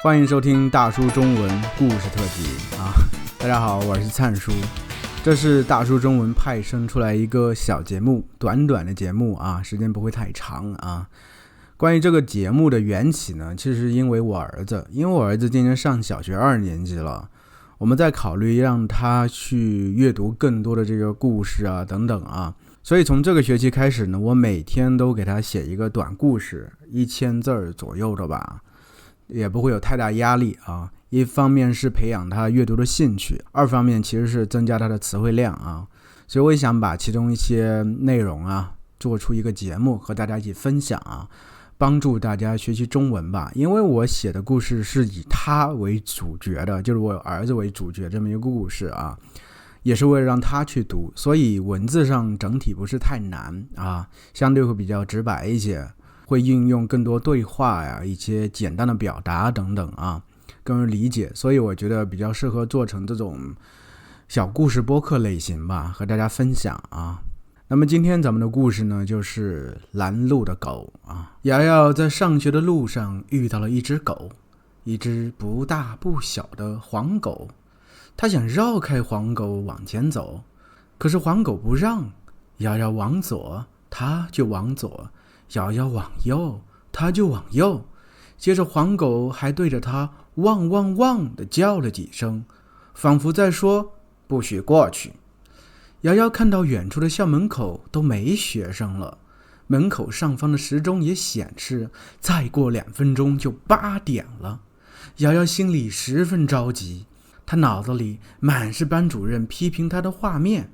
欢迎收听大叔中文故事特辑啊！大家好，我是灿叔，这是大叔中文派生出来一个小节目，短短的节目啊，时间不会太长啊。关于这个节目的缘起呢，其实是因为我儿子今年上小学2年级了，我们在考虑让他去阅读更多的这个故事啊等等啊，所以从这个学期开始呢，我每天都给他写一个短故事，1000字左右的吧。也不会有太大压力啊，一方面是培养他阅读的兴趣，二方面其实是增加他的词汇量啊，所以我也想把其中一些内容啊做出一个节目和大家一起分享啊，帮助大家学习中文吧。因为我写的故事是以他为主角的，就是我儿子为主角这么一个故事啊，也是为了让他去读，所以文字上整体不是太难啊，相对会比较直白一些，会运用更多对话呀，一些简单的表达等等啊，更容易理解，所以我觉得比较适合做成这种小故事播客类型吧，和大家分享啊。那么今天咱们的故事呢，就是拦路的狗啊。瑶瑶在上学的路上遇到了一只狗，一只不大不小的黄狗，她想绕开黄狗往前走，可是黄狗不让，瑶瑶往左，她就往左，瑶瑶往右，他就往右，接着黄狗还对着他汪汪汪地叫了几声，仿佛在说不许过去。瑶瑶看到远处的校门口都没学生了，门口上方的时钟也显示再过2分钟就8点了。瑶瑶心里十分着急，她脑子里满是班主任批评她的画面。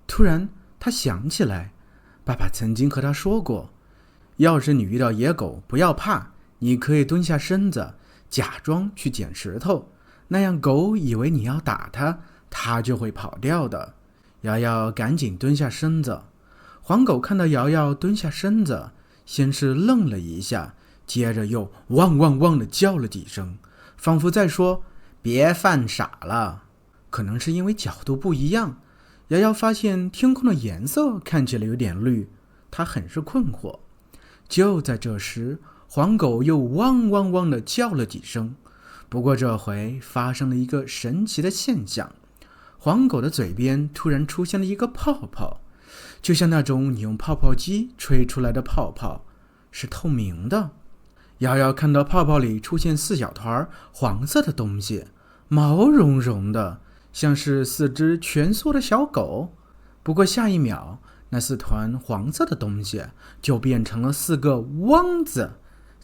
突然她想起来，爸爸曾经和她说过，要是你遇到野狗，不要怕，你可以蹲下身子，假装去捡石头，那样狗以为你要打它，它就会跑掉的。瑶瑶赶紧蹲下身子，黄狗看到瑶瑶蹲下身子，先是愣了一下，接着又汪汪汪地叫了几声，仿佛在说别犯傻了。可能是因为角度不一样，瑶瑶发现天空的颜色看起来有点绿，她很是困惑。就在这时，黄狗又汪汪汪地叫了几声，不过这回发生了一个神奇的现象，黄狗的嘴边突然出现了一个泡泡，就像那种你用泡泡机吹出来的泡泡，是透明的。瑶瑶看到泡泡里出现4小团黄色的东西，毛茸茸的，像是4只蜷缩的小狗。不过下一秒，那4团黄色的东西就变成了4个汪字，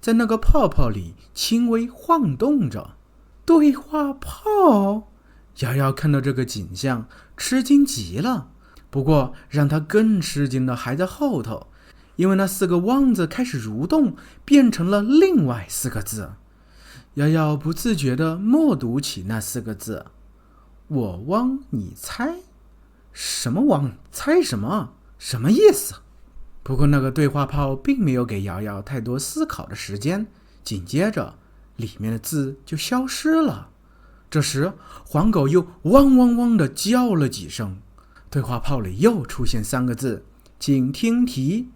在那个泡泡里轻微晃动着。对话泡！瑶瑶看到这个景象，吃惊极了。不过让她更吃惊的还在后头，因为那4个汪字开始蠕动，变成了另外4个字。瑶瑶不自觉地默读起那4个字：我汪你猜。什么汪？猜什么？什么意思？不过那个对话泡并没有给瑶瑶太多思考的时间，紧接着里面的字就消失了。这时黄狗又汪汪汪地叫了几声，对话泡里又出现3个字：请听题。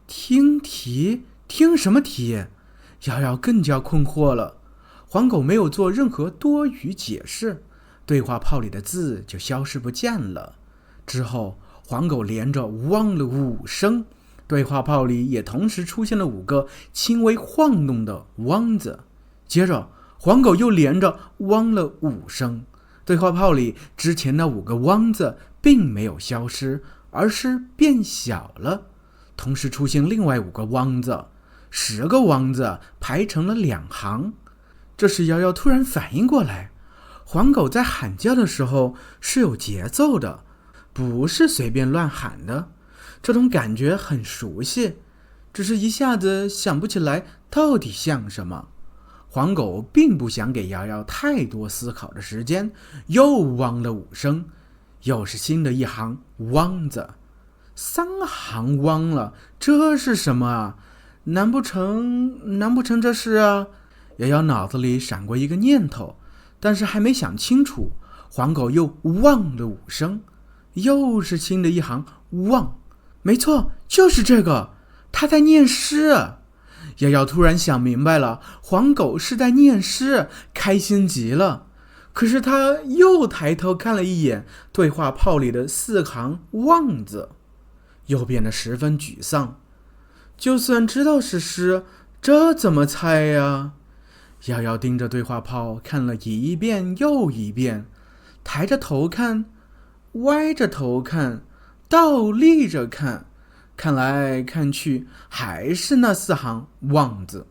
听题？听什么题？瑶瑶更加困惑了。黄狗没有做任何多余解释，对话泡里的字就消失不见了。之后黄狗连着汪了5声，对话泡里也同时出现了5个轻微晃动的汪字。接着黄狗又连着汪了5声，对话泡里之前那5个汪字并没有消失，而是变小了，同时出现另外5个汪字，10个汪字排成了2行。这时瑶瑶突然反应过来，黄狗在喊叫的时候是有节奏的，不是随便乱喊的。这种感觉很熟悉，只是一下子想不起来到底像什么。黄狗并不想给瑶瑶太多思考的时间，又汪了5声，又是新的一行汪字，3行汪了，这是什么啊？难不成这是啊？瑶瑶脑子里闪过一个念头，但是还没想清楚，黄狗又汪了5声，又是新的一行汪。没错，就是这个，他在念诗。瑶瑶突然想明白了，黄狗是在念诗，开心极了。可是他又抬头看了一眼对话炮里的4行望字，又变得十分沮丧。就算知道是诗，这怎么猜呀？瑶瑶盯着对话炮看了一遍又一遍，抬着头看，歪着头看，倒立着看，看来看去还是那4行望字。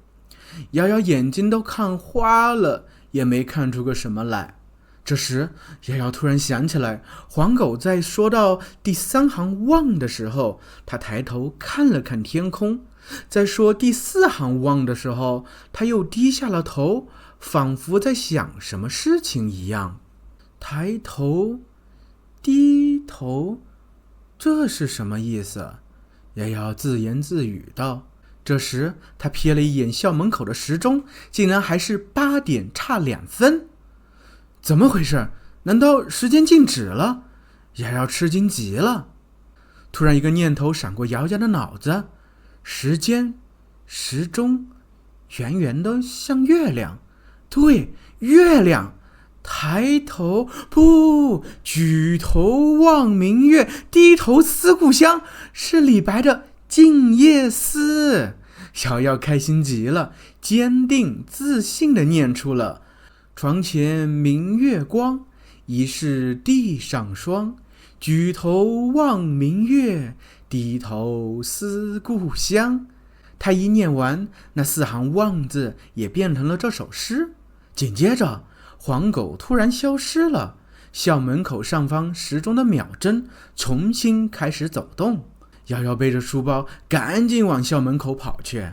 瑶瑶眼睛都看花了，也没看出个什么来。这时瑶瑶突然想起来，黄狗在说到第3行望的时候，他抬头看了看天空，在说第4行望的时候，他又低下了头，仿佛在想什么事情一样。抬头低头，这是什么意思？瑶瑶自言自语道。这时他瞥了一眼校门口的时钟，竟然还是8点差2分。怎么回事？难道时间静止了？瑶瑶吃惊极了。突然一个念头闪过瑶瑶的脑子，时间、时钟，圆圆的像月亮。对，月亮。抬头不，举头望明月，低头思故乡，是李白的《静夜思》。瑶瑶开心极了，坚定自信地念出了：床前明月光，疑是地上霜。举头望明月，低头思故乡。他一念完，那4行望字也变成了这首诗。紧接着黄狗突然消失了，校门口上方时钟的秒针重新开始走动。瑶瑶背着书包赶紧往校门口跑去。